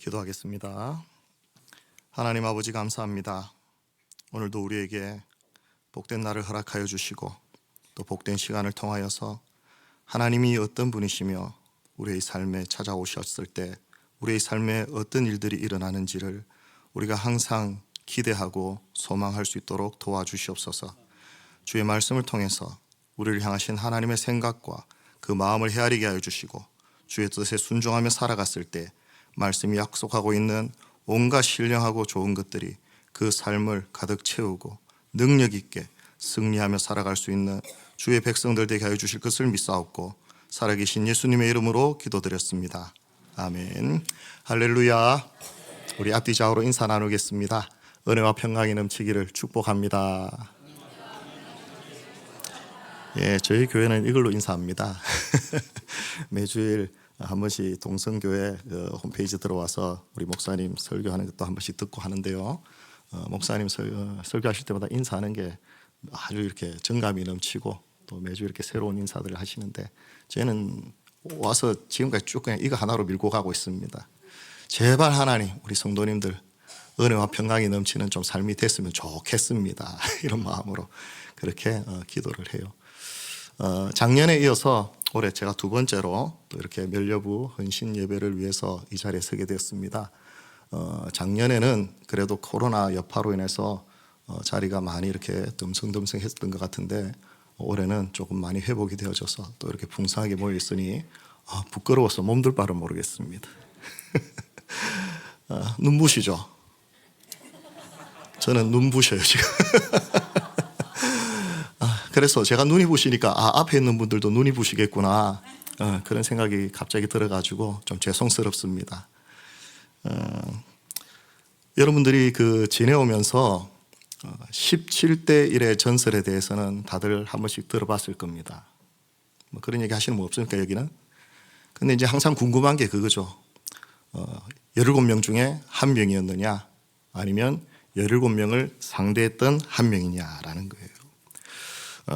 기도하겠습니다. 하나님 아버지 감사합니다. 오늘도 우리에게 복된 날을 허락하여 주시고 또 복된 시간을 통하여서 하나님이 어떤 분이시며 우리의 삶에 찾아오셨을 때 우리의 삶에 어떤 일들이 일어나는지를 우리가 항상 기대하고 소망할 수 있도록 도와주시옵소서. 주의 말씀을 통해서 우리를 향하신 하나님의 생각과 그 마음을 헤아리게 하여 주시고 주의 뜻에 순종하며 살아갔을 때 말씀이 약속하고 있는 온갖 신령하고 좋은 것들이 그 삶을 가득 채우고 능력 있게 승리하며 살아갈 수 있는 주의 백성들 되게 하여 주실 것을 믿사옵고 살아계신 예수님의 이름으로 기도드렸습니다. 아멘. 할렐루야. 우리 앞뒤 좌우로 인사 나누겠습니다. 은혜와 평강이 넘치기를 축복합니다. 예, 저희 교회는 이걸로 인사합니다. 매주일 한 번씩 동성교회 홈페이지 들어와서 우리 목사님 설교하는 것도 한 번씩 듣고 하는데요. 목사님 설교하실 때마다 인사하는 게 아주 이렇게 정감이 넘치고 또 매주 이렇게 새로운 인사들을 하시는데 저희는 와서 지금까지 쭉 그냥 이거 하나로 밀고 가고 있습니다. 제발 하나님 우리 성도님들 은혜와 평강이 넘치는 좀 삶이 됐으면 좋겠습니다. 이런 마음으로 그렇게 기도를 해요. 작년에 이어서 올해 제가 두 번째로 또 이렇게 멸려부 헌신 예배를 위해서 이 자리에 서게 되었습니다. 작년에는 그래도 코로나 여파로 인해서 자리가 많이 이렇게 듬성듬성했던 것 같은데 올해는 조금 많이 회복이 되어져서 또 이렇게 풍성하게 모여 있으니 부끄러워서 몸둘 바를 모르겠습니다. 눈부시죠? 저는 눈부셔요 지금. 그래서 제가 눈이 부시니까 앞에 있는 분들도 눈이 부시겠구나 그런 생각이 갑자기 들어가지고 좀 죄송스럽습니다. 여러분들이 지내오면서 17대 1의 전설에 대해서는 다들 한 번씩 들어봤을 겁니다. 뭐 그런 얘기 하시는 분 없습니까 여기는? 근데 이제 항상 궁금한 게 그거죠. 17명 중에 한 명이었느냐 아니면 17명을 상대했던 한 명이냐라는 거예요.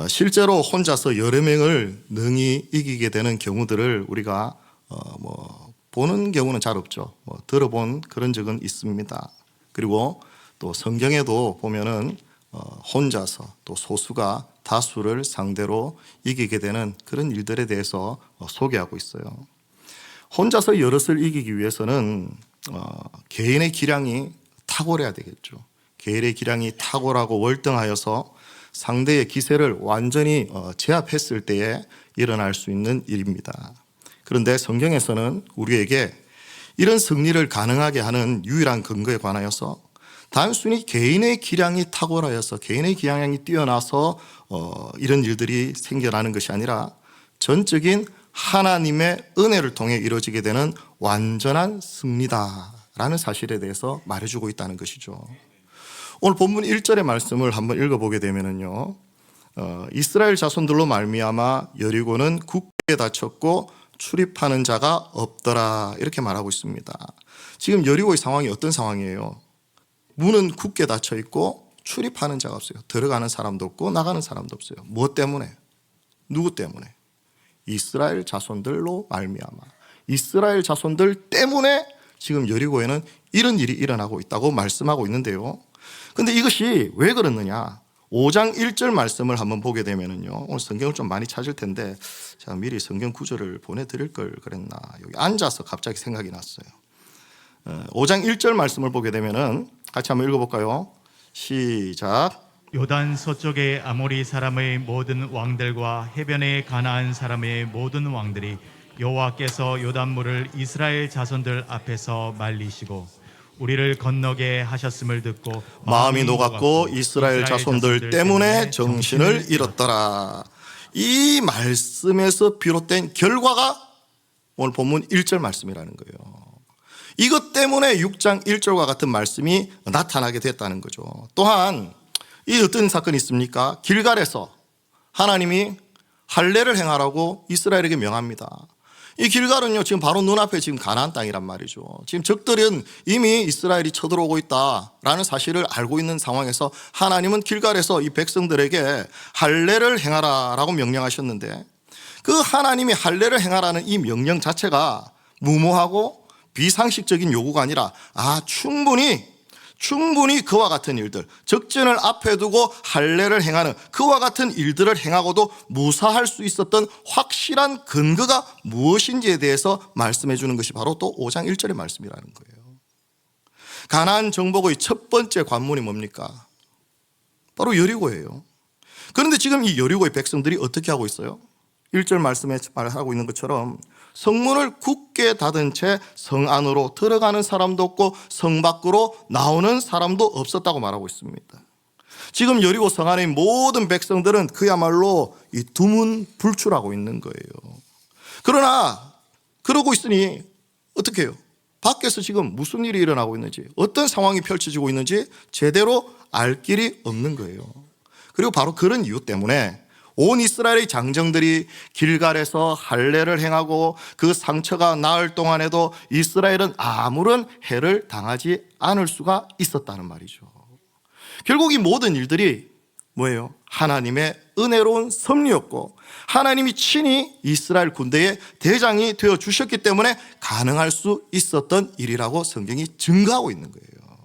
실제로 혼자서 여러 명을 능히 이기게 되는 경우들을 우리가 보는 경우는 잘 없죠. 들어본 그런 적은 있습니다. 그리고 또 성경에도 보면은 혼자서 또 소수가 다수를 상대로 이기게 되는 그런 일들에 대해서 소개하고 있어요. 혼자서 여럿을 이기기 위해서는 개인의 기량이 탁월해야 되겠죠. 개인의 기량이 탁월하고 월등하여서 상대의 기세를 완전히 제압했을 때에 일어날 수 있는 일입니다. 그런데 성경에서는 우리에게 이런 승리를 가능하게 하는 유일한 근거에 관하여서 단순히 개인의 기량이 탁월하여서 개인의 기량이 뛰어나서 이런 일들이 생겨나는 것이 아니라 전적인 하나님의 은혜를 통해 이루어지게 되는 완전한 승리다라는 사실에 대해서 말해주고 있다는 것이죠. 오늘 본문 1절의 말씀을 한번 읽어보게 되면요, 이스라엘 자손들로 말미암아 여리고는 굳게 닫혔고 출입하는 자가 없더라 이렇게 말하고 있습니다. 지금 여리고의 상황이 어떤 상황이에요? 문은 굳게 닫혀 있고 출입하는 자가 없어요. 들어가는 사람도 없고 나가는 사람도 없어요. 무엇 때문에? 누구 때문에? 이스라엘 자손들로 말미암아 이스라엘 자손들 때문에 지금 여리고에는 이런 일이 일어나고 있다고 말씀하고 있는데요. 근데 이것이 왜 그렇느냐? 5장 1절 말씀을 한번 보게 되면요, 오늘 성경을 좀 많이 찾을 텐데 제가 미리 성경 구절을 보내드릴 걸 그랬나 여기 앉아서 갑자기 생각이 났어요. 5장 1절 말씀을 보게 되면은 같이 한번 읽어볼까요? 시작. 요단 서쪽의 아모리 사람의 모든 왕들과 해변의 가나안 사람의 모든 왕들이 여호와께서 요단물을 이스라엘 자손들 앞에서 말리시고 우리를 건너게 하셨음을 듣고 마음이 녹았고 이스라엘 자손들 때문에 정신을 잃었더라. 이 말씀에서 비롯된 결과가 오늘 본문 1절 말씀이라는 거예요. 이것 때문에 6장 1절과 같은 말씀이 나타나게 됐다는 거죠. 또한 이 어떤 사건이 있습니까? 길갈에서 하나님이 할례를 행하라고 이스라엘에게 명합니다. 이 길갈은요 지금 바로 눈앞에 지금 가나안 땅이란 말이죠. 지금 적들은 이미 이스라엘이 쳐들어오고 있다라는 사실을 알고 있는 상황에서 하나님은 길갈에서 이 백성들에게 할례를 행하라라고 명령하셨는데 그 하나님이 할례를 행하라는 이 명령 자체가 무모하고 비상식적인 요구가 아니라 충분히 그와 같은 일들, 적전을 앞에 두고 할례를 행하는 그와 같은 일들을 행하고도 무사할 수 있었던 확실한 근거가 무엇인지에 대해서 말씀해 주는 것이 바로 또 5장 1절의 말씀이라는 거예요. 가나안 정복의 첫 번째 관문이 뭡니까? 바로 여리고예요. 그런데 지금 이 여리고의 백성들이 어떻게 하고 있어요? 1절 말씀에 말하고 있는 것처럼 성문을 굳게 닫은 채 성 안으로 들어가는 사람도 없고 성 밖으로 나오는 사람도 없었다고 말하고 있습니다. 지금 여리고 성 안의 모든 백성들은 그야말로 이 두문불출하고 있는 거예요. 그러나 그러고 있으니 어떻게 해요? 밖에서 지금 무슨 일이 일어나고 있는지, 어떤 상황이 펼쳐지고 있는지 제대로 알 길이 없는 거예요. 그리고 바로 그런 이유 때문에 온 이스라엘의 장정들이 길갈에서 할례를 행하고 그 상처가 나을 동안에도 이스라엘은 아무런 해를 당하지 않을 수가 있었다는 말이죠. 결국 이 모든 일들이 뭐예요? 하나님의 은혜로운 섭리였고 하나님이 친히 이스라엘 군대의 대장이 되어 주셨기 때문에 가능할 수 있었던 일이라고 성경이 증거하고 있는 거예요.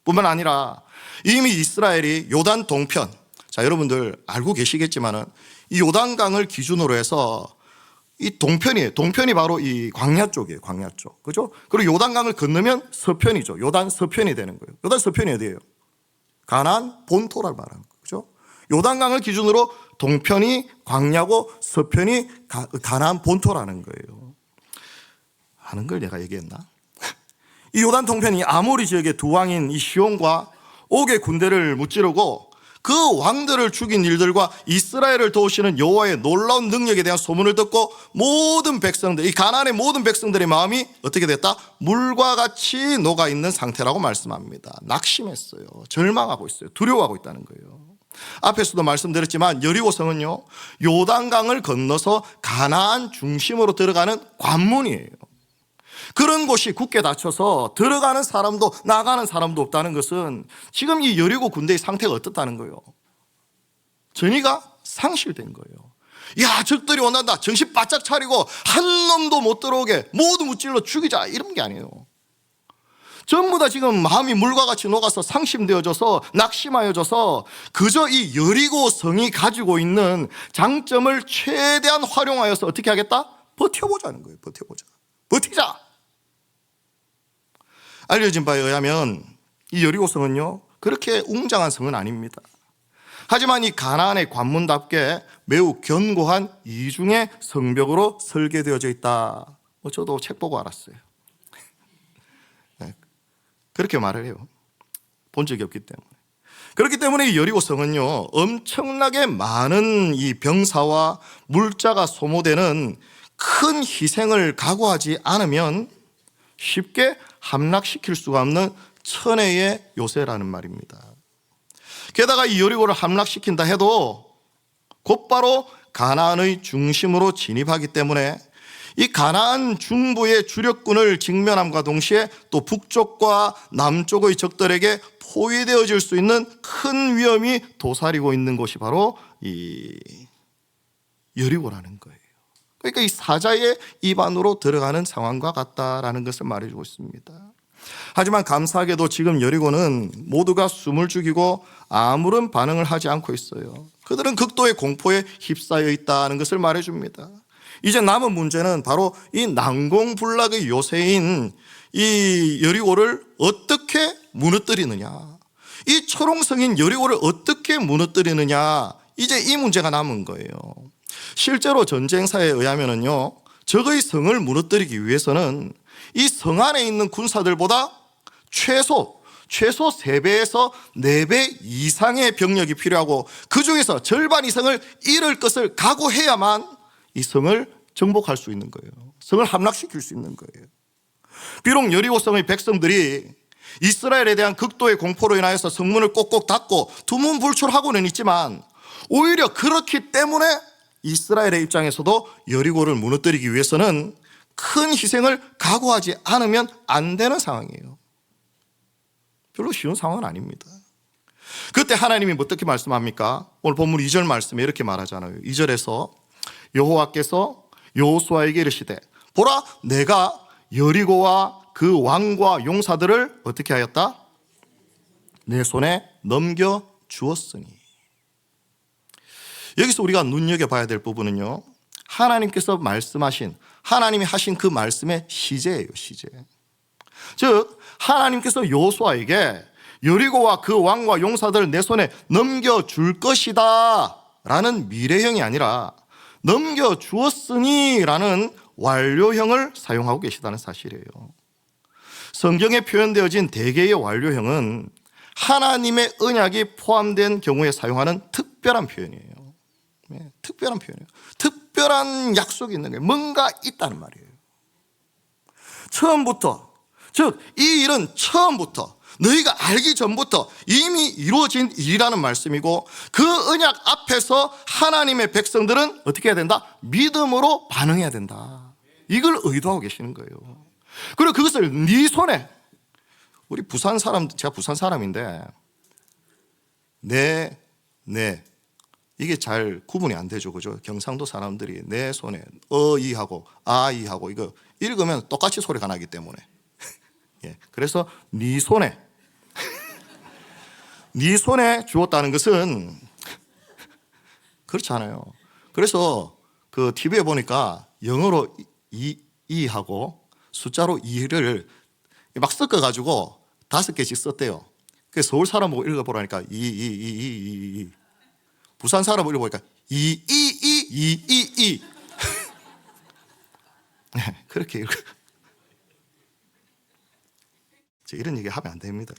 뿐만 아니라 이미 이스라엘이 요단 동편, 자, 여러분들 알고 계시겠지만은 이 요단강을 기준으로 해서 이 동편이 바로 이 광야 쪽이에요. 광야 쪽. 그죠? 그리고 요단강을 건너면 서편이죠. 요단 서편이 되는 거예요. 요단 서편이 어디예요? 가나안 본토를 말하는 거죠. 그죠? 요단강을 기준으로 동편이 광야고 서편이 가나안 본토라는 거예요. 하는 걸 내가 얘기했나? 이 요단 동편이 아모리 지역의 두 왕인 이 시온과 옥의 군대를 무찌르고 그 왕들을 죽인 일들과 이스라엘을 도우시는 여호와의 놀라운 능력에 대한 소문을 듣고 모든 백성들, 이 가나안의 모든 백성들의 마음이 어떻게 됐다? 물과 같이 녹아있는 상태라고 말씀합니다. 낙심했어요. 절망하고 있어요. 두려워하고 있다는 거예요. 앞에서도 말씀드렸지만 여리고성은요, 요단강을 건너서 가나안 중심으로 들어가는 관문이에요. 그런 곳이 굳게 닫혀서 들어가는 사람도 나가는 사람도 없다는 것은 지금 이 여리고 군대의 상태가 어떻다는 거예요? 전의가 상실된 거예요. 야, 적들이 원한다. 정신 바짝 차리고 한 놈도 못 들어오게 모두 무찔러 죽이자, 이런 게 아니에요. 전부 다 지금 마음이 물과 같이 녹아서 상심되어져서 낙심하여져서 그저 이 여리고 성이 가지고 있는 장점을 최대한 활용하여서 어떻게 하겠다? 버텨보자는 거예요. 버티자. 알려진 바에 의하면 이 여리고성은요, 그렇게 웅장한 성은 아닙니다. 하지만 이 가나안의 관문답게 매우 견고한 이중의 성벽으로 설계되어져 있다. 저도 책 보고 알았어요. 네, 그렇게 말을 해요. 본 적이 없기 때문에. 그렇기 때문에 이 여리고성은요, 엄청나게 많은 이 병사와 물자가 소모되는 큰 희생을 각오하지 않으면 쉽게 함락시킬 수가 없는 천혜의 요새라는 말입니다. 게다가 이 여리고를 함락시킨다 해도 곧바로 가나안의 중심으로 진입하기 때문에 이 가나안 중부의 주력군을 직면함과 동시에 또 북쪽과 남쪽의 적들에게 포위되어질 수 있는 큰 위험이 도사리고 있는 곳이 바로 이 여리고라는 거예요. 그러니까 이 사자의 입안으로 들어가는 상황과 같다라는 것을 말해주고 있습니다. 하지만 감사하게도 지금 여리고는 모두가 숨을 죽이고 아무런 반응을 하지 않고 있어요. 그들은 극도의 공포에 휩싸여 있다는 것을 말해줍니다. 이제 남은 문제는 바로 이 난공불락의 요새인 이 여리고를 어떻게 무너뜨리느냐, 이 초롱성인 여리고를 어떻게 무너뜨리느냐, 이제 이 문제가 남은 거예요. 실제로 전쟁사에 의하면요, 적의 성을 무너뜨리기 위해서는 이 성 안에 있는 군사들보다 최소 3배에서 4배 이상의 병력이 필요하고 그 중에서 절반 이상을 잃을 것을 각오해야만 이 성을 정복할 수 있는 거예요. 성을 함락시킬 수 있는 거예요. 비록 여리고성의 백성들이 이스라엘에 대한 극도의 공포로 인하여서 성문을 꼭꼭 닫고 두문불출하고는 있지만 오히려 그렇기 때문에 이스라엘의 입장에서도 여리고를 무너뜨리기 위해서는 큰 희생을 각오하지 않으면 안 되는 상황이에요. 별로 쉬운 상황은 아닙니다. 그때 하나님이 어떻게 말씀합니까? 오늘 본문 2절 말씀에 이렇게 말하잖아요. 2절에서 여호와께서 여호수아에게 이르시되 보라, 내가 여리고와 그 왕과 용사들을 어떻게 하였다? 내 손에 넘겨 주었으니. 여기서 우리가 눈여겨봐야 될 부분은요, 하나님께서 말씀하신, 하나님이 하신 그 말씀의 시제예요. 시제. 즉 하나님께서 여호수아에게 여리고와 그 왕과 용사들을 내 손에 넘겨줄 것이다 라는 미래형이 아니라 넘겨주었으니 라는 완료형을 사용하고 계시다는 사실이에요. 성경에 표현되어진 대개의 완료형은 하나님의 언약이 포함된 경우에 사용하는 특별한 표현이에요. 네, 특별한 표현이에요. 특별한 약속이 있는 거예요. 뭔가 있다는 말이에요. 처음부터, 즉 이 일은 처음부터 너희가 알기 전부터 이미 이루어진 일이라는 말씀이고, 그 언약 앞에서 하나님의 백성들은 어떻게 해야 된다? 믿음으로 반응해야 된다. 이걸 의도하고 계시는 거예요. 그리고 그것을 네 손에, 우리 부산 사람, 제가 부산 사람인데 네 이게 잘 구분이 안 되죠, 그죠? 경상도 사람들이 내 손에 어이하고 아이하고 이거 읽으면 똑같이 소리가 나기 때문에 예, 그래서 네 손에 네 손에 주었다는 것은 그렇지 않아요. 그래서 그 TV에 보니까 영어로 이하고 숫자로 2를 막 섞어가지고 5개씩 썼대요. 그래서 서울 사람 보고 읽어보라니까 이. 부산 사람 보고 읽어보니까 이. 그렇게 읽어. 이런 얘기 하면 안 됩니다.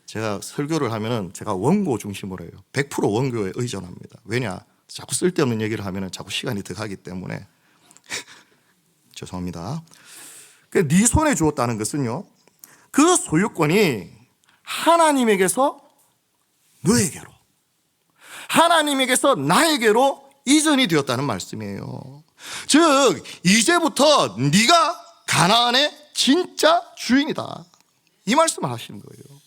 제가 설교를 하면은 제가 원고 중심으로 해요. 100% 원고에 의존합니다. 왜냐? 자꾸 쓸데없는 얘기를 하면은 자꾸 시간이 더 가기 때문에 죄송합니다. 네 손에 주었다는 것은요, 그 소유권이 하나님에게서 너에게로, 하나님에게서 나에게로 이전이 되었다는 말씀이에요. 즉 이제부터 네가 가나안의 진짜 주인이다, 이 말씀을 하시는 거예요.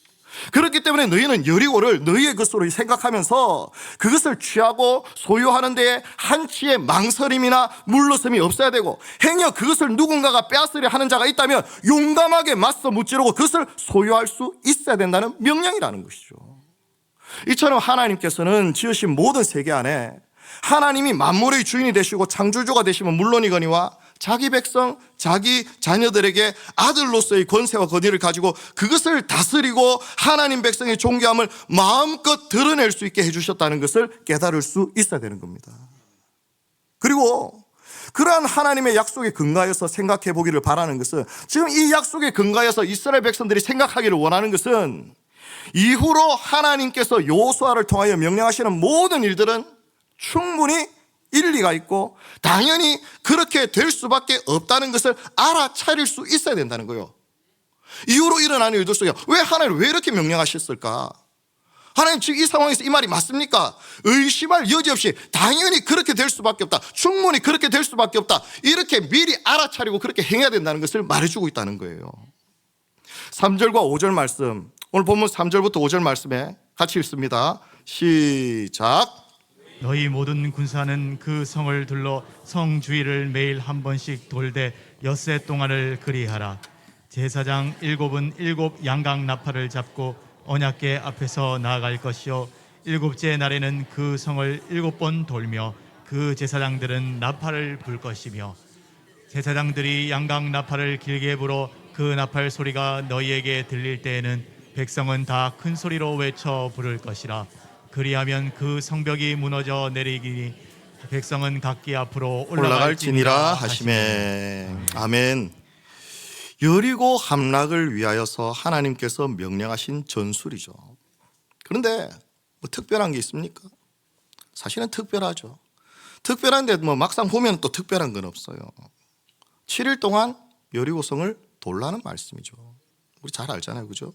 그렇기 때문에 너희는 여리고를 너희의 것으로 생각하면서 그것을 취하고 소유하는 데에 한치의 망설임이나 물러섬이 없어야 되고, 행여 그것을 누군가가 빼앗으려 하는 자가 있다면 용감하게 맞서 무찌르고 그것을 소유할 수 있어야 된다는 명령이라는 것이죠. 이처럼 하나님께서는 지으신 모든 세계 안에 하나님이 만물의 주인이 되시고 창조주가 되시면 물론이거니와 자기 백성, 자기 자녀들에게 아들로서의 권세와 권위를 가지고 그것을 다스리고 하나님 백성의 존귀함을 마음껏 드러낼 수 있게 해주셨다는 것을 깨달을 수 있어야 되는 겁니다. 그리고 그러한 하나님의 약속에 근거하여서 생각해 보기를 바라는 것은, 지금 이 약속에 근거하여서 이스라엘 백성들이 생각하기를 원하는 것은, 이후로 하나님께서 여호수아를 통하여 명령하시는 모든 일들은 충분히 일리가 있고 당연히 그렇게 될 수밖에 없다는 것을 알아차릴 수 있어야 된다는 거예요. 이후로 일어나는 일들 속에 왜 하나님 왜 이렇게 명령하셨을까? 하나님 지금 이 상황에서 이 말이 맞습니까? 의심할 여지 없이 당연히 그렇게 될 수밖에 없다, 충분히 그렇게 될 수밖에 없다, 이렇게 미리 알아차리고 그렇게 행해야 된다는 것을 말해주고 있다는 거예요. 3절과 5절 말씀, 오늘 본문 3절부터 5절 말씀에 같이 읽습니다. 시작. 너희 모든 군사는 그 성을 둘러 성 주위를 매일 한 번씩 돌되 엿새 동안을 그리하라. 제사장 7은 7 양각 나팔을 잡고 언약궤 앞에서 나아갈 것이요, 7째 날에는 그 성을 7번 돌며 그 제사장들은 나팔을 불 것이며, 제사장들이 양각 나팔을 길게 불어 그 나팔 소리가 너희에게 들릴 때에는 백성은 다 큰 소리로 외쳐 부를 것이라. 그리하면 그 성벽이 무너져 내리기니 백성은 각기 앞으로 올라갈지니라 하시매. 아멘. 여리고 함락을 위하여서 하나님께서 명령하신 전술이죠. 그런데 뭐 특별한 게 있습니까? 사실은 특별하죠. 특별한데 뭐 막상 보면 또 특별한 건 없어요. 7일 동안 여리고성을 돌라는 말씀이죠. 우리 잘 알잖아요, 그죠?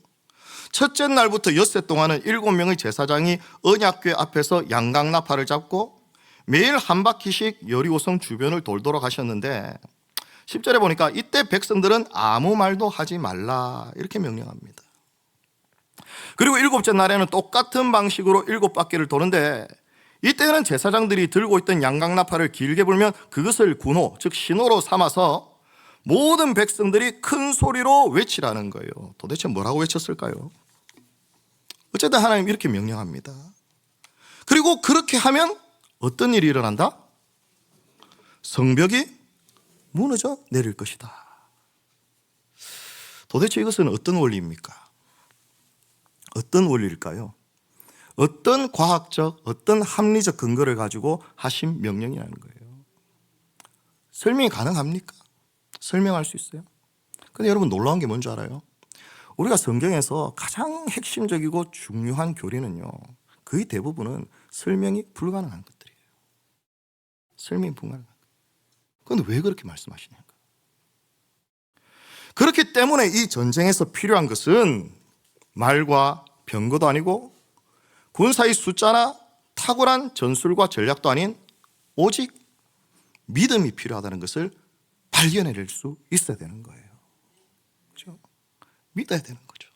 첫째 날부터 엿새 동안은 7명의 제사장이 언약궤 앞에서 양각 나팔을 잡고 매일 한 바퀴씩 여리고성 주변을 돌도록 하셨는데, 10절에 보니까 이때 백성들은 아무 말도 하지 말라 이렇게 명령합니다. 그리고 7째 날에는 똑같은 방식으로 7바퀴를 도는데, 이때는 제사장들이 들고 있던 양각 나팔을 길게 불면 그것을 군호, 즉 신호로 삼아서 모든 백성들이 큰 소리로 외치라는 거예요. 도대체 뭐라고 외쳤을까요? 어쨌든 하나님 이렇게 명령합니다. 그리고 그렇게 하면 어떤 일이 일어난다? 성벽이 무너져 내릴 것이다. 도대체 이것은 어떤 원리입니까? 어떤 원리일까요? 어떤 과학적, 어떤 합리적 근거를 가지고 하신 명령이라는 거예요. 설명이 가능합니까? 설명할 수 있어요? 근데 여러분 놀라운 게 뭔지 알아요? 우리가 성경에서 가장 핵심적이고 중요한 교리는요, 거의 대부분은 설명이 불가능한 것들이에요. 설명이 불가능한 것. 그런데 왜 그렇게 말씀하시냐고요? 그렇기 때문에 이 전쟁에서 필요한 것은 말과 병거도 아니고 군사의 숫자나 탁월한 전술과 전략도 아닌 오직 믿음이 필요하다는 것을 발견해낼 수 있어야 되는 거예요. 그렇죠? 믿어야 되는 거죠.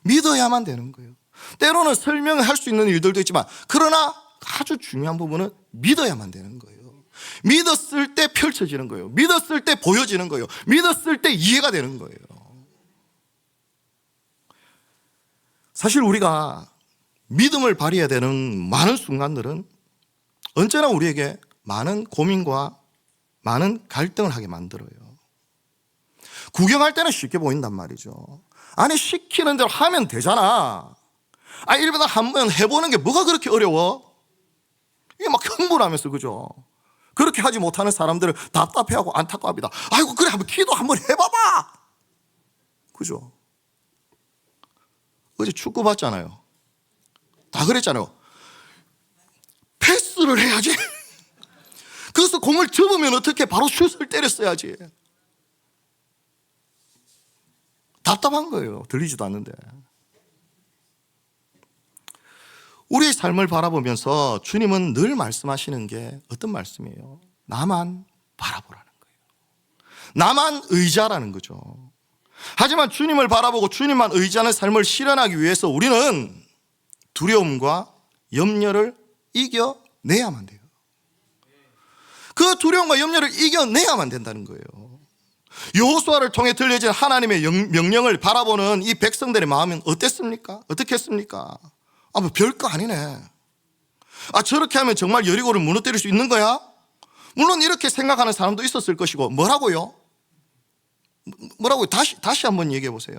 믿어야만 되는 거예요. 때로는 설명을 할 수 있는 일들도 있지만 그러나 아주 중요한 부분은 믿어야만 되는 거예요. 믿었을 때 펼쳐지는 거예요. 믿었을 때 보여지는 거예요. 믿었을 때 이해가 되는 거예요. 사실 우리가 믿음을 발휘해야 되는 많은 순간들은 언제나 우리에게 많은 고민과 많은 갈등을 하게 만들어요. 구경할 때는 쉽게 보인단 말이죠. 아니 시키는 대로 하면 되잖아. 일보다 한번 해보는 게 뭐가 그렇게 어려워? 이게 막 흥분하면서 그죠? 그렇게 하지 못하는 사람들은 답답해하고 안타까워합니다. 아이고 그래 한번 기도 한번 해봐봐. 그죠? 어제 축구 봤잖아요. 다 그랬잖아요. 패스를 해야지. 그래서 공을 접으면 어떻게 바로 슛을 때렸어야지. 답답한 거예요. 들리지도 않는데. 우리의 삶을 바라보면서 주님은 늘 말씀하시는 게 어떤 말씀이에요? 나만 바라보라는 거예요. 나만 의지하라는 거죠. 하지만 주님을 바라보고 주님만 의지하는 삶을 실현하기 위해서 우리는 두려움과 염려를 이겨내야만 돼요. 그 두려움과 염려를 이겨내야만 된다는 거예요. 여호수아를 통해 들려진 하나님의 명령을 바라보는 이 백성들의 마음은 어땠습니까? 어떻게 했습니까? 뭐 별거 아니네. 저렇게 하면 정말 여리고를 무너뜨릴 수 있는 거야? 물론 이렇게 생각하는 사람도 있었을 것이고. 뭐라고요? 다시 한번 얘기해 보세요.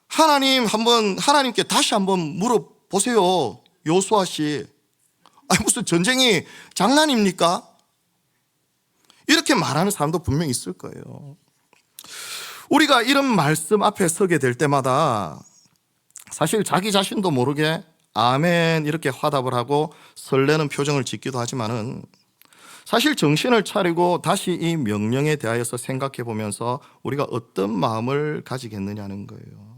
하나님께 다시 한번 물어보세요. 여호수아 씨. 무슨 전쟁이 장난입니까? 이렇게 말하는 사람도 분명히 있을 거예요. 우리가 이런 말씀 앞에 서게 될 때마다 사실 자기 자신도 모르게 아멘 이렇게 화답을 하고 설레는 표정을 짓기도 하지만은 사실 정신을 차리고 다시 이 명령에 대하여서 생각해 보면서 우리가 어떤 마음을 가지겠느냐는 거예요.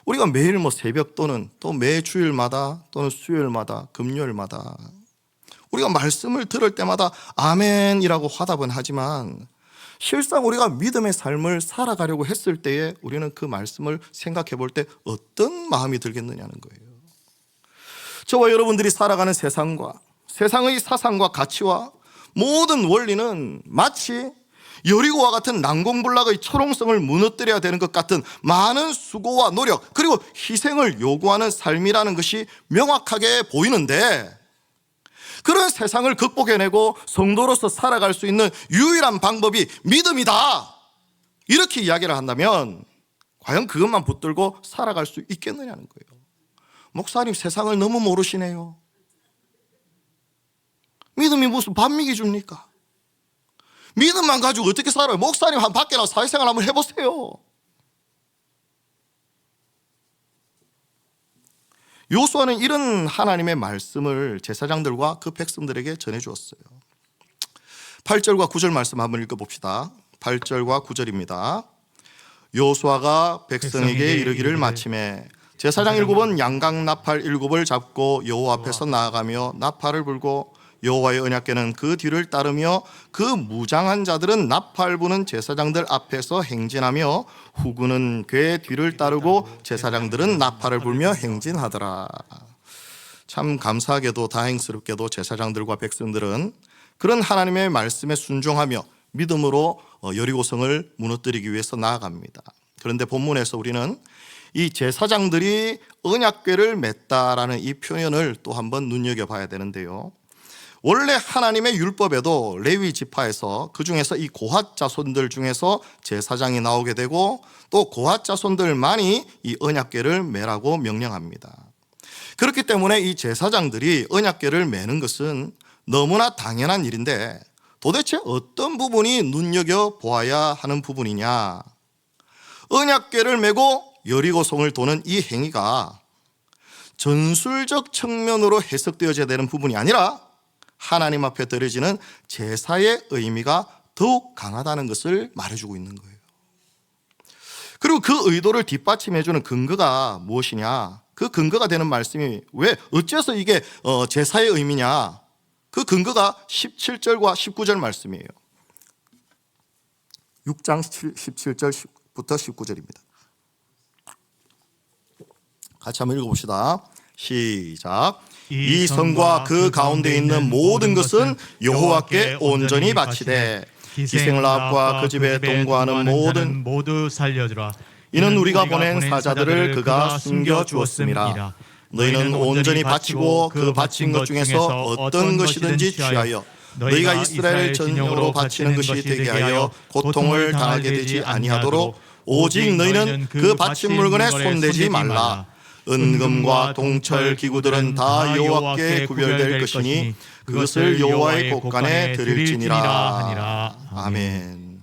우리가 매일 새벽 또는 또 매 주일마다 또는 수요일마다 금요일마다 우리가 말씀을 들을 때마다 아멘이라고 화답은 하지만 실상 우리가 믿음의 삶을 살아가려고 했을 때에 우리는 그 말씀을 생각해 볼 때 어떤 마음이 들겠느냐는 거예요. 저와 여러분들이 살아가는 세상과 세상의 사상과 가치와 모든 원리는 마치 여리고와 같은 난공불락의 철옹성을 무너뜨려야 되는 것 같은 많은 수고와 노력 그리고 희생을 요구하는 삶이라는 것이 명확하게 보이는데 그런 세상을 극복해내고 성도로서 살아갈 수 있는 유일한 방법이 믿음이다 이렇게 이야기를 한다면 과연 그것만 붙들고 살아갈 수 있겠느냐는 거예요. 목사님 세상을 너무 모르시네요. 믿음이 무슨 반미기 줍니까? 믿음만 가지고 어떻게 살아요? 목사님 밖에 나가 사회생활 한번 해보세요. 여호수아는 이런 하나님의 말씀을 제사장들과 그 백성들에게 전해주었어요. 8절과 9절 말씀 한번 읽어봅시다. 8절과 9절입니다. 여호수아가 백성에게 이르기를 마침에 제사장 7은 양각 나팔 7을 잡고 여호와 앞에서 나아가며 나팔을 불고 여호와의 언약궤는 그 뒤를 따르며 그 무장한 자들은 나팔 부는 제사장들 앞에서 행진하며 후군은 궤 뒤를 따르고 제사장들은 나팔을 불며 행진하더라. 참 감사하게도 다행스럽게도 제사장들과 백성들은 그런 하나님의 말씀에 순종하며 믿음으로 여리고성을 무너뜨리기 위해서 나아갑니다. 그런데 본문에서 우리는 이 제사장들이 언약궤를 맸다라는 이 표현을 또 한번 눈여겨봐야 되는데요. 원래 하나님의 율법에도 레위 지파에서 그 중에서 이 고핫 자손들 중에서 제사장이 나오게 되고 또 고핫 자손들만이 이 언약궤를 매라고 명령합니다. 그렇기 때문에 이 제사장들이 언약궤를 매는 것은 너무나 당연한 일인데 도대체 어떤 부분이 눈여겨보아야 하는 부분이냐? 언약궤를 메고 여리고성을 도는 이 행위가 전술적 측면으로 해석되어져야 되는 부분이 아니라 하나님 앞에 드려지는 제사의 의미가 더욱 강하다는 것을 말해주고 있는 거예요. 그리고 그 의도를 뒷받침해주는 근거가 무엇이냐? 그 근거가 되는 말씀이 왜 어째서 이게 제사의 의미냐? 그 근거가 17절과 19절 말씀이에요. 6장 17절부터 19절입니다. 같이 한번 읽어봅시다. 시작. 이 성과 그 가운데 있는 모든 것은 여호와께 온전히 바치되 기생라합과 그 집에 동거하는 모든 모두 살려주라. 이는 우리가 보낸 사자들을 그가 숨겨 주었음이라. 너희는 온전히 바치고 그 바친 것 중에서 어떤 것이든지 취하여 너희가 이스라엘 전용으로 바치는 것이 되게 하여 고통을 당하게 되지 아니하도록 오직 너희는 그 바친 물건에 손대지 말라. 은금과 동철 기구들은 다 여호와께 구별될 것이니 그것을 여호와의 곳간에 드릴지니라. 아멘.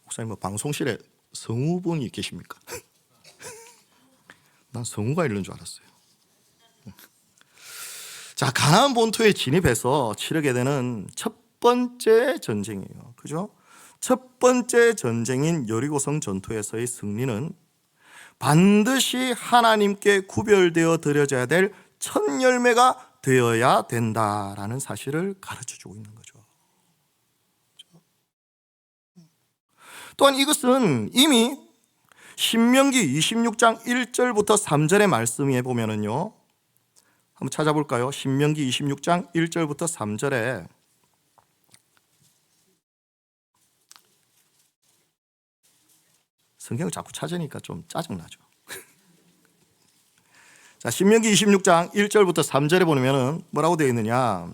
목사님 뭐 방송실에 성우분이 계십니까? 난 성우가 있는 줄 알았어요. 자, 가나안 본토에 진입해서 치르게 되는 첫 번째 전쟁이에요. 그죠? 첫 번째 전쟁인 여리고성 전투에서의 승리는 반드시 하나님께 구별되어 드려져야 될 첫 열매가 되어야 된다라는 사실을 가르쳐주고 있는 거죠. 또한 이것은 이미 신명기 26장 1절부터 3절의 말씀에 보면은요, 한번 찾아볼까요? 신명기 26장 1절부터 3절에 성경을 자꾸 찾으니까 좀 짜증나죠. 자, 신명기 26장 1절부터 3절에 보면은 뭐라고 되어 있느냐?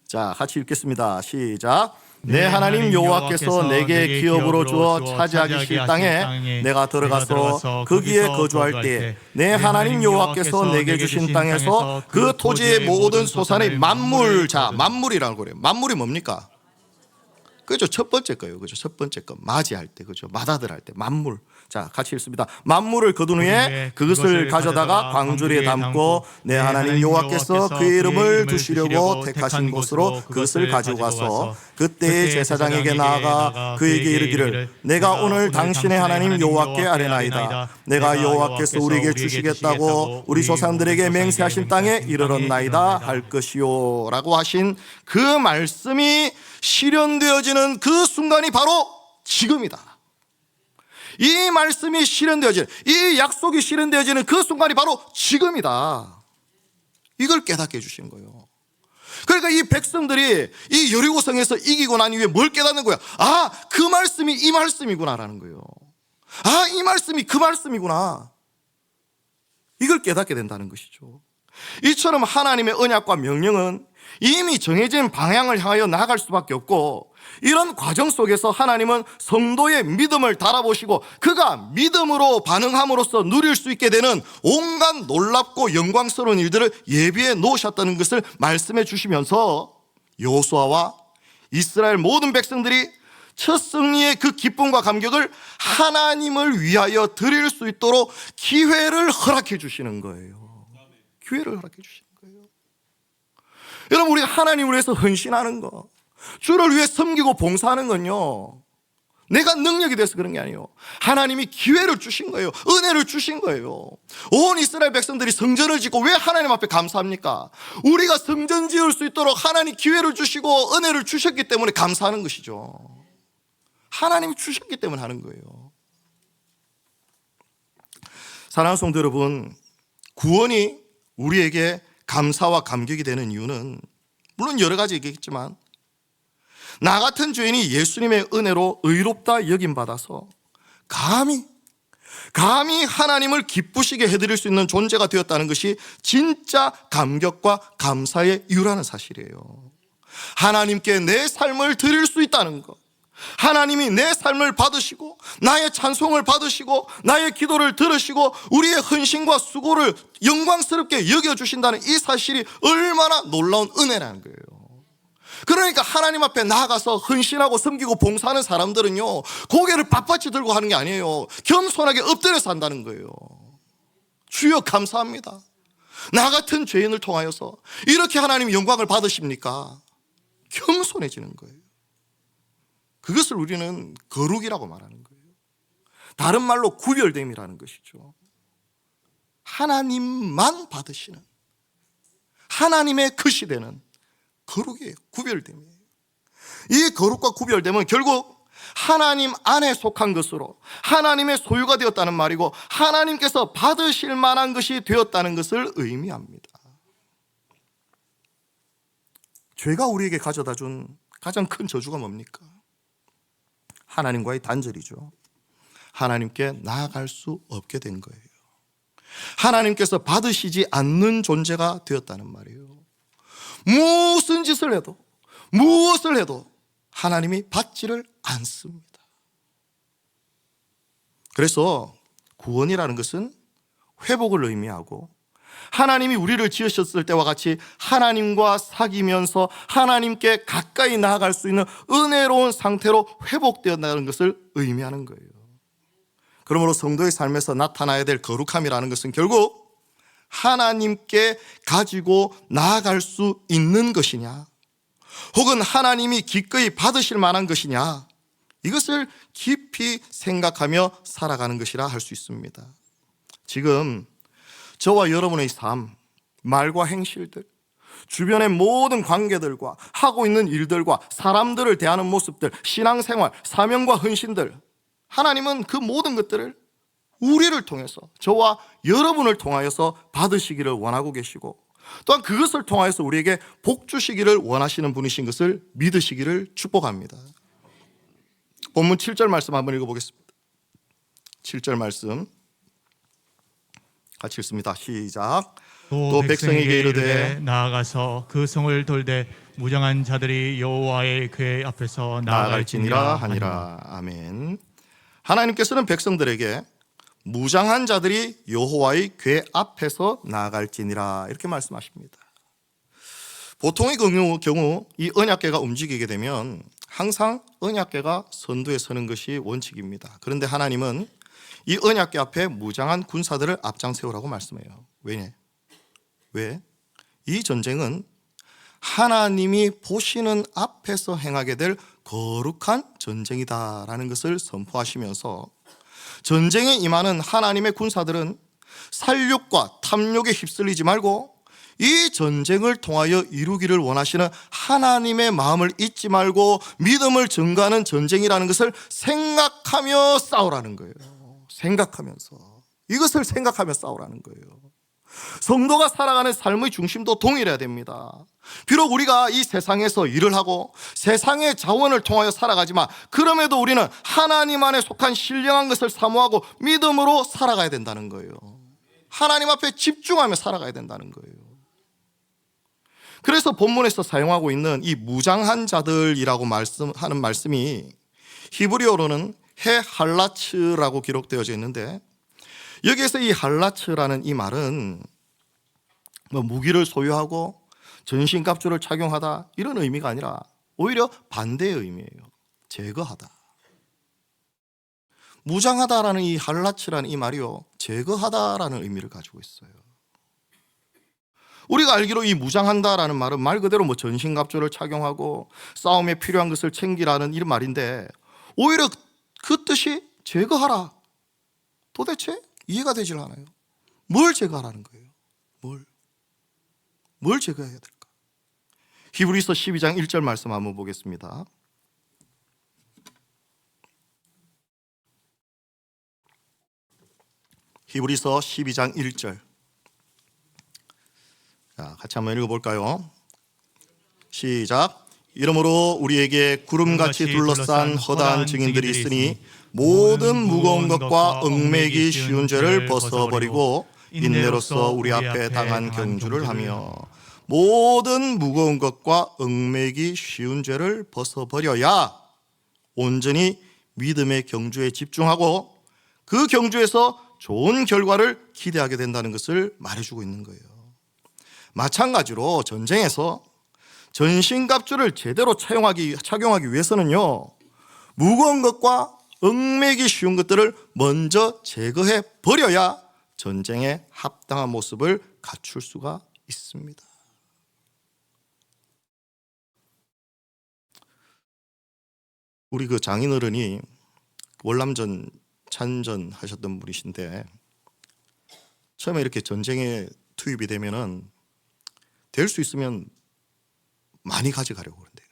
자, 같이 읽겠습니다. 시작. 내 하나님 여호와께서 내게 기업으로 주어 차지하기 실 땅에 내가 들어가서 거기에 거주할 때 내 하나님 여호와께서 내게 주신 땅에서 그 토지의 모든 소산의 만물, 자, 만물이라고 그래요. 만물이 뭡니까? 그죠? 첫 번째 거예요. 그죠? 첫 번째 거. 맞이할 때, 그죠? 맏아들 할 때, 만물. 자, 같이 읽습니다. 만물을 거둔 후에 그것을 가져다가 광주리에 담고 내 하나님 여호와께서 그의 이름을 두시려고 택하신 곳으로 그것을 가지고 가서 그때의 제사장에게 나아가 그에게 이르기를 내가 오늘 당신의 하나님 여호와께 아뢰나이다. 내가 여호와께서 우리에게 주시겠다고 우리 조상들에게 맹세하신 땅에 이르렀나이다 할 것이요 라고 하신 그 말씀이 실현되어지는 그 순간이 바로 지금이다. 이 말씀이 실현되어지는, 이 약속이 실현되어지는 그 순간이 바로 지금이다. 이걸 깨닫게 해주신 거예요. 그러니까 이 백성들이 이 여리고성에서 이기고 난 이후에 뭘 깨닫는 거야? 아, 그 말씀이 이 말씀이구나라는 거예요. 아, 이 말씀이 그 말씀이구나. 이걸 깨닫게 된다는 것이죠. 이처럼 하나님의 언약과 명령은 이미 정해진 방향을 향하여 나아갈 수밖에 없고, 이런 과정 속에서 하나님은 성도의 믿음을 달아보시고 그가 믿음으로 반응함으로써 누릴 수 있게 되는 온갖 놀랍고 영광스러운 일들을 예비해 놓으셨다는 것을 말씀해 주시면서 여호수아와 이스라엘 모든 백성들이 첫 승리의 그 기쁨과 감격을 하나님을 위하여 드릴 수 있도록 기회를 허락해 주시는 거예요. 기회를 허락해 주시는 거예요. 여러분, 우리가 하나님을 위해서 헌신하는 거, 주를 위해 섬기고 봉사하는 건요, 내가 능력이 돼서 그런 게 아니에요. 하나님이 기회를 주신 거예요. 은혜를 주신 거예요. 온 이스라엘 백성들이 성전을 짓고 왜 하나님 앞에 감사합니까? 우리가 성전 지을 수 있도록 하나님 기회를 주시고 은혜를 주셨기 때문에 감사하는 것이죠. 하나님이 주셨기 때문에 하는 거예요. 사랑하는 성도 여러분, 구원이 우리에게 감사와 감격이 되는 이유는 물론 여러 가지 있겠지만 나 같은 죄인이 예수님의 은혜로 의롭다 여김받아서 감히 하나님을 기쁘시게 해드릴 수 있는 존재가 되었다는 것이 진짜 감격과 감사의 이유라는 사실이에요. 하나님께 내 삶을 드릴 수 있다는 것, 하나님이 내 삶을 받으시고 나의 찬송을 받으시고 나의 기도를 들으시고 우리의 헌신과 수고를 영광스럽게 여겨주신다는 이 사실이 얼마나 놀라운 은혜라는 거예요. 그러니까 하나님 앞에 나아가서 헌신하고 섬기고 봉사하는 사람들은요, 고개를 빳빳이 들고 하는 게 아니에요. 겸손하게 엎드려서 한다는 거예요. 주여 감사합니다. 나 같은 죄인을 통하여서 이렇게 하나님 영광을 받으십니까? 겸손해지는 거예요. 그것을 우리는 거룩이라고 말하는 거예요. 다른 말로 구별됨이라는 것이죠. 하나님만 받으시는, 하나님의 것이 되는 거룩이에요. 구별됨이에요. 이 거룩과 구별됨은 결국 하나님 안에 속한 것으로 하나님의 소유가 되었다는 말이고 하나님께서 받으실 만한 것이 되었다는 것을 의미합니다. 죄가 우리에게 가져다 준 가장 큰 저주가 뭡니까? 하나님과의 단절이죠. 하나님께 나아갈 수 없게 된 거예요. 하나님께서 받으시지 않는 존재가 되었다는 말이에요. 무슨 짓을 해도 무엇을 해도 하나님이 받지를 않습니다. 그래서 구원이라는 것은 회복을 의미하고 하나님이 우리를 지으셨을 때와 같이 하나님과 사귀면서 하나님께 가까이 나아갈 수 있는 은혜로운 상태로 회복되었다는 것을 의미하는 거예요. 그러므로 성도의 삶에서 나타나야 될 거룩함이라는 것은 결국 하나님께 가지고 나아갈 수 있는 것이냐, 혹은 하나님이 기꺼이 받으실 만한 것이냐, 이것을 깊이 생각하며 살아가는 것이라 할 수 있습니다. 지금 저와 여러분의 삶, 말과 행실들, 주변의 모든 관계들과 하고 있는 일들과 사람들을 대하는 모습들, 신앙생활, 사명과 헌신들, 하나님은 그 모든 것들을 우리를 통해서, 저와 여러분을 통하여서 받으시기를 원하고 계시고 또한 그것을 통하여서 우리에게 복 주시기를 원하시는 분이신 것을 믿으시기를 축복합니다. 본문 7절 말씀 한번 읽어보겠습니다. 7절 말씀 같이 읽습니다. 시작. 또 백성에게 이르되 나아가서 그 성을 돌되 무장한 자들이 여호와의 궤 앞에서 나아갈지니라 하니라. 아멘. 하나님께서는 백성들에게 무장한 자들이 여호와의 궤 앞에서 나아갈지니라 이렇게 말씀하십니다. 보통의 경우 이 언약궤가 움직이게 되면 항상 언약궤가 선두에 서는 것이 원칙입니다. 그런데 하나님은 이 언약궤 앞에 무장한 군사들을 앞장 세우라고 말씀해요. 왜? 이 전쟁은 하나님이 보시는 앞에서 행하게 될 거룩한 전쟁이다라는 것을 선포하시면서 전쟁에 임하는 하나님의 군사들은 살육과 탐욕에 휩쓸리지 말고 이 전쟁을 통하여 이루기를 원하시는 하나님의 마음을 잊지 말고 믿음을 증거하는 전쟁이라는 것을 생각하며 싸우라는 거예요. 생각하면서, 이것을 생각하며 싸우라는 거예요. 성도가 살아가는 삶의 중심도 동일해야 됩니다. 비록 우리가 이 세상에서 일을 하고 세상의 자원을 통하여 살아가지만 그럼에도 우리는 하나님 안에 속한 신령한 것을 사모하고 믿음으로 살아가야 된다는 거예요. 하나님 앞에 집중하며 살아가야 된다는 거예요. 그래서 본문에서 사용하고 있는 이 무장한 자들이라고 하는 말씀이 히브리어로는 해 할라츠라고 기록되어져 있는데, 여기에서 이 할라츠라는 이 말은 무기를 소유하고 전신갑주를 착용하다 이런 의미가 아니라 오히려 반대의 의미예요. 제거하다. 무장하다라는 이 할라츠라는 이 말이요, 제거하다라는 의미를 가지고 있어요. 우리가 알기로 이 무장한다라는 말은 말 그대로 전신갑주를 착용하고 싸움에 필요한 것을 챙기라는 이런 말인데, 오히려 그 뜻이 제거하라. 도대체 이해가 되질 않아요. 뭘 제거하라는 거예요? 뭘 제거해야 될까? 히브리서 12장 1절 말씀 한번 보겠습니다. 히브리서 12장 1절. 자, 같이 한번 읽어볼까요? 시작. 이러므로 우리에게 구름같이 둘러싼 허다한 증인들이 있으니 모든 무거운 것과 얽매기 쉬운 죄를 벗어버리고 인내로서 우리 앞에 당한 경주를 하며 모든 무거운 것과 얽매기 쉬운 죄를 벗어버려야 온전히 믿음의 경주에 집중하고 그 경주에서 좋은 결과를 기대하게 된다는 것을 말해주고 있는 거예요. 마찬가지로 전쟁에서 전신갑주를 제대로 착용하기 위해서는요, 무거운 것과 얽매기 쉬운 것들을 먼저 제거해 버려야 전쟁에 합당한 모습을 갖출 수가 있습니다. 우리 그 장인어른이 월남전 참전 하셨던 분이신데 처음에 이렇게 전쟁에 투입이 되면은 될 수 있으면 많이 가져가려고 그런대요.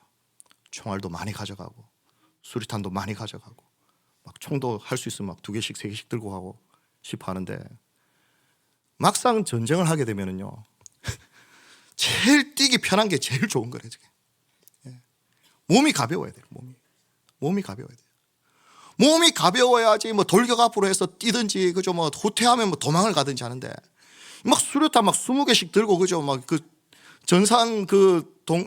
총알도 많이 가져가고 수류탄도 많이 가져가고 막 총도 할 수 있으면 막 2개씩 3개씩 들고 가고 싶어 하는데 막상 전쟁을 하게 되면은요 제일 뛰기 편한 게 제일 좋은 거래요. 몸이 가벼워야 돼요. 몸이 가벼워야 돼요. 몸이 가벼워야지 뭐 돌격 앞으로 해서 뛰든지 그죠, 뭐 후퇴하면 뭐 도망을 가든지 하는데 막 수류탄 막 20개씩 들고 그죠, 막 그 전산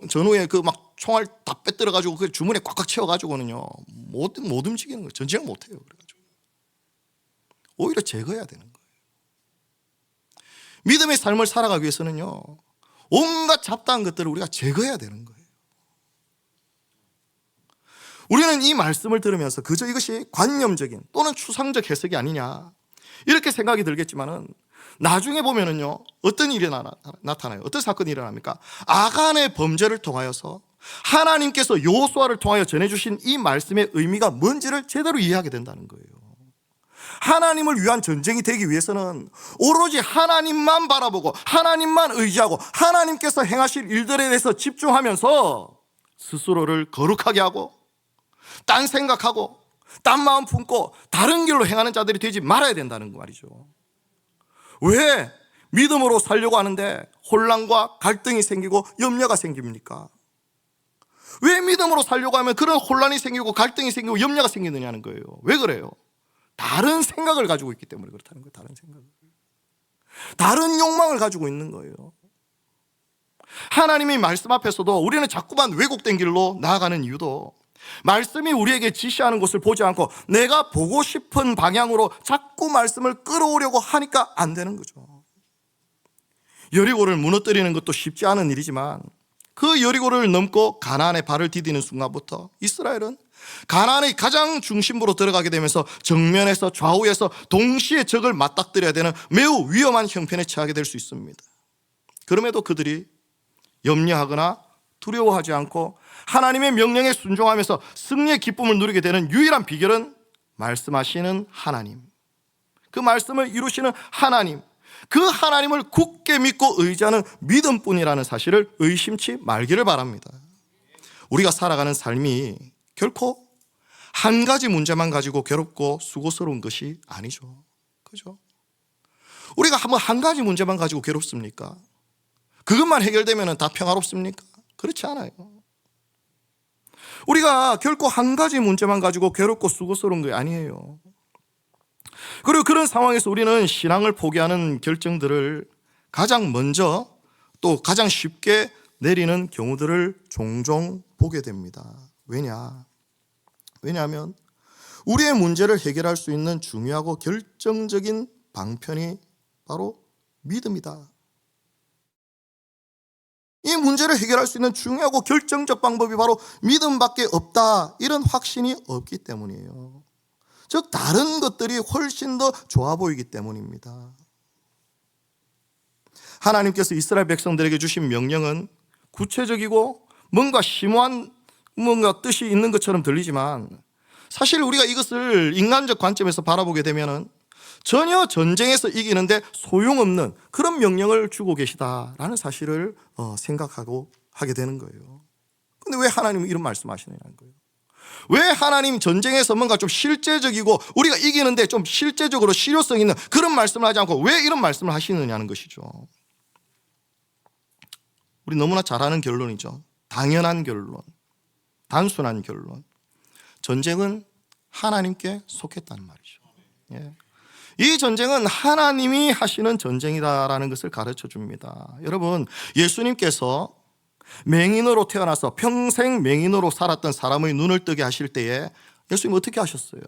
전후에 그 막 총알 다 빼들어 가지고 그 주머니에 꽉꽉 채워 가지고는요 못 움직이는 거예요. 전쟁을 못 해요. 그래가지고 오히려 제거해야 되는 거예요. 믿음의 삶을 살아가기 위해서는요 온갖 잡다한 것들을 우리가 제거해야 되는 거예요. 우리는 이 말씀을 들으면서 그저 이것이 관념적인 또는 추상적 해석이 아니냐 이렇게 생각이 들겠지만은 나중에 보면은요 어떤 일이 나타나요? 어떤 사건이 일어납니까? 아간의 범죄를 통하여서 하나님께서 여호수아를 통하여 전해주신 이 말씀의 의미가 뭔지를 제대로 이해하게 된다는 거예요. 하나님을 위한 전쟁이 되기 위해서는 오로지 하나님만 바라보고 하나님만 의지하고 하나님께서 행하실 일들에 대해서 집중하면서 스스로를 거룩하게 하고 딴 생각하고 딴 마음 품고 다른 길로 행하는 자들이 되지 말아야 된다는 거 말이죠. 왜 믿음으로 살려고 하는데 혼란과 갈등이 생기고 염려가 생깁니까? 왜 믿음으로 살려고 하면 그런 혼란이 생기고 갈등이 생기고 염려가 생기느냐는 거예요. 왜 그래요? 다른 생각을 가지고 있기 때문에 그렇다는 거예요. 다른 욕망을 가지고 있는 거예요. 하나님의 말씀 앞에서도 우리는 자꾸만 왜곡된 길로 나아가는 이유도 말씀이 우리에게 지시하는 것을 보지 않고 내가 보고 싶은 방향으로 자꾸 말씀을 끌어오려고 하니까 안 되는 거죠. 여리고를 무너뜨리는 것도 쉽지 않은 일이지만 그 여리고를 넘고 가나안에 발을 디디는 순간부터 이스라엘은 가나안의 가장 중심부로 들어가게 되면서 정면에서 좌우에서 동시에 적을 맞닥뜨려야 되는 매우 위험한 형편에 처하게 될 수 있습니다. 그럼에도 그들이 염려하거나 두려워하지 않고 하나님의 명령에 순종하면서 승리의 기쁨을 누리게 되는 유일한 비결은 말씀하시는 하나님, 그 말씀을 이루시는 하나님, 그 하나님을 굳게 믿고 의지하는 믿음뿐이라는 사실을 의심치 말기를 바랍니다. 우리가 살아가는 삶이 결코 한 가지 문제만 가지고 괴롭고 수고스러운 것이 아니죠. 그죠? 우리가 한 가지 문제만 가지고 괴롭습니까? 그것만 해결되면 다 평화롭습니까? 그렇지 않아요. 우리가 결코 한 가지 문제만 가지고 괴롭고 수고스러운 게 아니에요. 그리고 그런 상황에서 우리는 신앙을 포기하는 결정들을 가장 먼저 또 가장 쉽게 내리는 경우들을 종종 보게 됩니다. 왜냐하면 우리의 문제를 해결할 수 있는 중요하고 결정적인 방편이 바로 믿음이다. 이 문제를 해결할 수 있는 중요하고 결정적 방법이 바로 믿음밖에 없다, 이런 확신이 없기 때문이에요. 즉 다른 것들이 훨씬 더 좋아 보이기 때문입니다. 하나님께서 이스라엘 백성들에게 주신 명령은 구체적이고 뭔가 심오한 뭔가 뜻이 있는 것처럼 들리지만 사실 우리가 이것을 인간적 관점에서 바라보게 되면 전혀 전쟁에서 이기는데 소용없는 그런 명령을 주고 계시다라는 사실을 생각하고 하게 되는 거예요. 근데 왜 하나님은 이런 말씀하시느냐는 거예요. 왜 하나님 전쟁에서 뭔가 좀 실제적이고 우리가 이기는데 좀 실제적으로 실효성 있는 그런 말씀을 하지 않고 왜 이런 말씀을 하시느냐는 것이죠. 우리 너무나 잘 아는 결론이죠. 당연한 결론, 단순한 결론. 전쟁은 하나님께 속했다는 말이죠. 예. 이 전쟁은 하나님이 하시는 전쟁이다라는 것을 가르쳐 줍니다. 여러분, 예수님께서 맹인으로 태어나서 평생 맹인으로 살았던 사람의 눈을 뜨게 하실 때에 예수님 어떻게 하셨어요?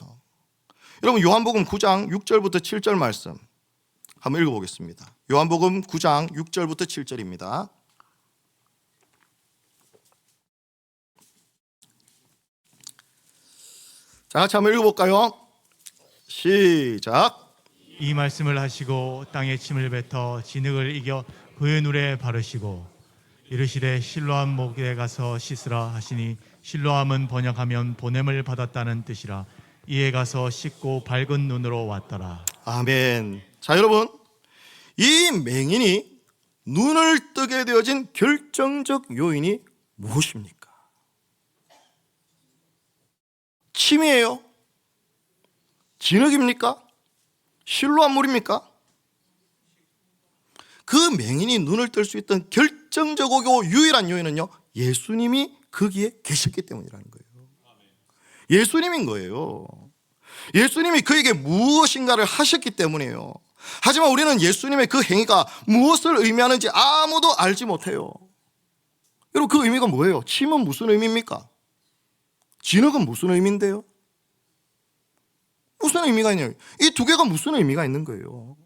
여러분, 요한복음 9장 6절부터 7절 말씀 한번 읽어보겠습니다. 요한복음 9장 6절부터 7절입니다. 자, 같이 한번 읽어볼까요? 시작. 이 말씀을 하시고 땅에 침을 뱉어 진흙을 이겨 그의 눈에 바르시고 이르시되 실로암 목에 가서 씻으라 하시니 실로암은 번역하면 보냄을 받았다는 뜻이라. 이에 가서 씻고 밝은 눈으로 왔더라. 아멘. 자, 여러분, 이 맹인이 눈을 뜨게 되어진 결정적 요인이 무엇입니까? 침이에요? 진흙입니까? 실로암 물입니까? 그 맹인이 눈을 뜰 수 있던 결정적이고 유일한 요인은요, 예수님이 거기에 계셨기 때문이라는 거예요. 예수님인 거예요. 예수님이 그에게 무엇인가를 하셨기 때문이에요. 하지만 우리는 예수님의 그 행위가 무엇을 의미하는지 아무도 알지 못해요. 여러분, 그 의미가 뭐예요? 침은 무슨 의미입니까? 진흙은 무슨 의미인데요? 무슨 의미가 있냐요? 이 두 개가 무슨 의미가 있는 거예요?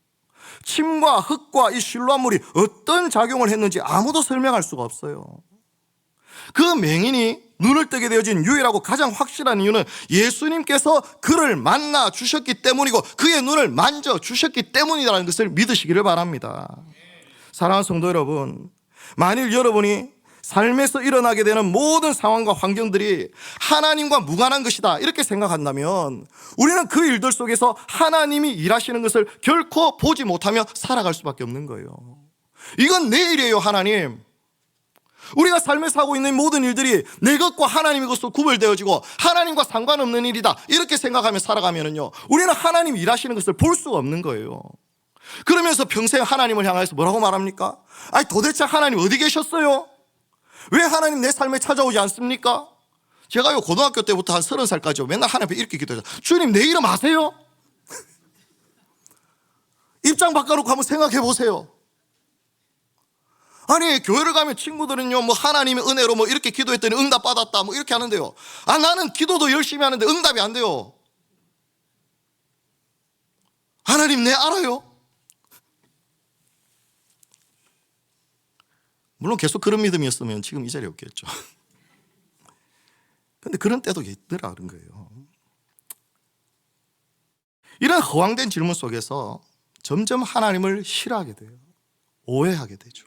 침과 흙과 이 실로암물이 어떤 작용을 했는지 아무도 설명할 수가 없어요. 그 맹인이 눈을 뜨게 되어진 유일하고 가장 확실한 이유는 예수님께서 그를 만나 주셨기 때문이고 그의 눈을 만져 주셨기 때문이라는 것을 믿으시기를 바랍니다. 사랑하는 성도 여러분, 만일 여러분이 삶에서 일어나게 되는 모든 상황과 환경들이 하나님과 무관한 것이다 이렇게 생각한다면 우리는 그 일들 속에서 하나님이 일하시는 것을 결코 보지 못하며 살아갈 수밖에 없는 거예요. 이건 내 일이에요. 하나님, 우리가 삶에서 하고 있는 모든 일들이 내 것과 하나님의 것으로 구별되어지고 하나님과 상관없는 일이다 이렇게 생각하며 살아가면요, 우리는 하나님 일하시는 것을 볼 수가 없는 거예요. 그러면서 평생 하나님을 향해서 뭐라고 말합니까? 아니, 도대체 하나님 어디 계셨어요? 왜 하나님 내 삶에 찾아오지 않습니까? 제가요, 고등학교 때부터 한 30살까지 맨날 하나님 앞에 이렇게 기도해요. 주님, 내 이름 아세요? 입장 바꿔놓고 한번 생각해 보세요. 아니, 교회를 가면 친구들은요, 뭐 하나님의 은혜로 뭐 이렇게 기도했더니 응답 받았다 뭐 이렇게 하는데요, 아, 나는 기도도 열심히 하는데 응답이 안 돼요. 하나님 내 알아요? 물론 계속 그런 믿음이었으면 지금 이 자리에 없겠죠. 근데 그런 때도 있더라 그런 거예요. 이런 허황된 질문 속에서 점점 하나님을 싫어하게 돼요. 오해하게 되죠.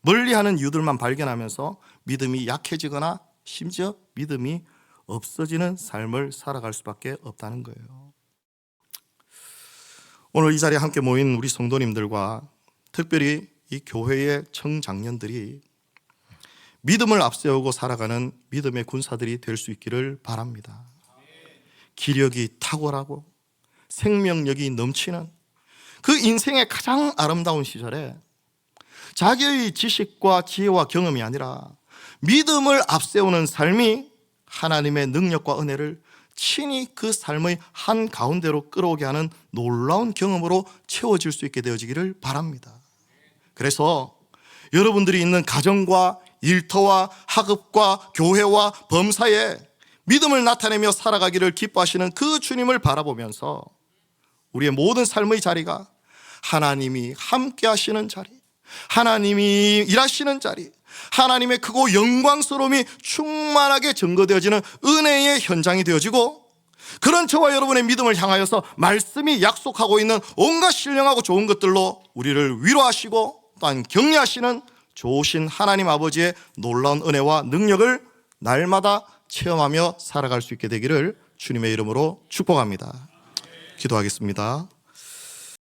멀리하는 이유들만 발견하면서 믿음이 약해지거나 심지어 믿음이 없어지는 삶을 살아갈 수밖에 없다는 거예요. 오늘 이 자리에 함께 모인 우리 성도님들과 특별히 이 교회의 청장년들이 믿음을 앞세우고 살아가는 믿음의 군사들이 될 수 있기를 바랍니다. 기력이 탁월하고 생명력이 넘치는 그 인생의 가장 아름다운 시절에 자기의 지식과 지혜와 경험이 아니라 믿음을 앞세우는 삶이 하나님의 능력과 은혜를 친히 그 삶의 한가운데로 끌어오게 하는 놀라운 경험으로 채워질 수 있게 되어지기를 바랍니다. 그래서 여러분들이 있는 가정과 일터와 학업과 교회와 범사에 믿음을 나타내며 살아가기를 기뻐하시는 그 주님을 바라보면서 우리의 모든 삶의 자리가 하나님이 함께 하시는 자리, 하나님이 일하시는 자리, 하나님의 크고 영광스러움이 충만하게 증거되어지는 은혜의 현장이 되어지고, 그런 저와 여러분의 믿음을 향하여서 말씀이 약속하고 있는 온갖 신령하고 좋은 것들로 우리를 위로하시고 또한 격려하시는 좋으신 하나님 아버지의 놀라운 은혜와 능력을 날마다 체험하며 살아갈 수 있게 되기를 주님의 이름으로 축복합니다. 기도하겠습니다.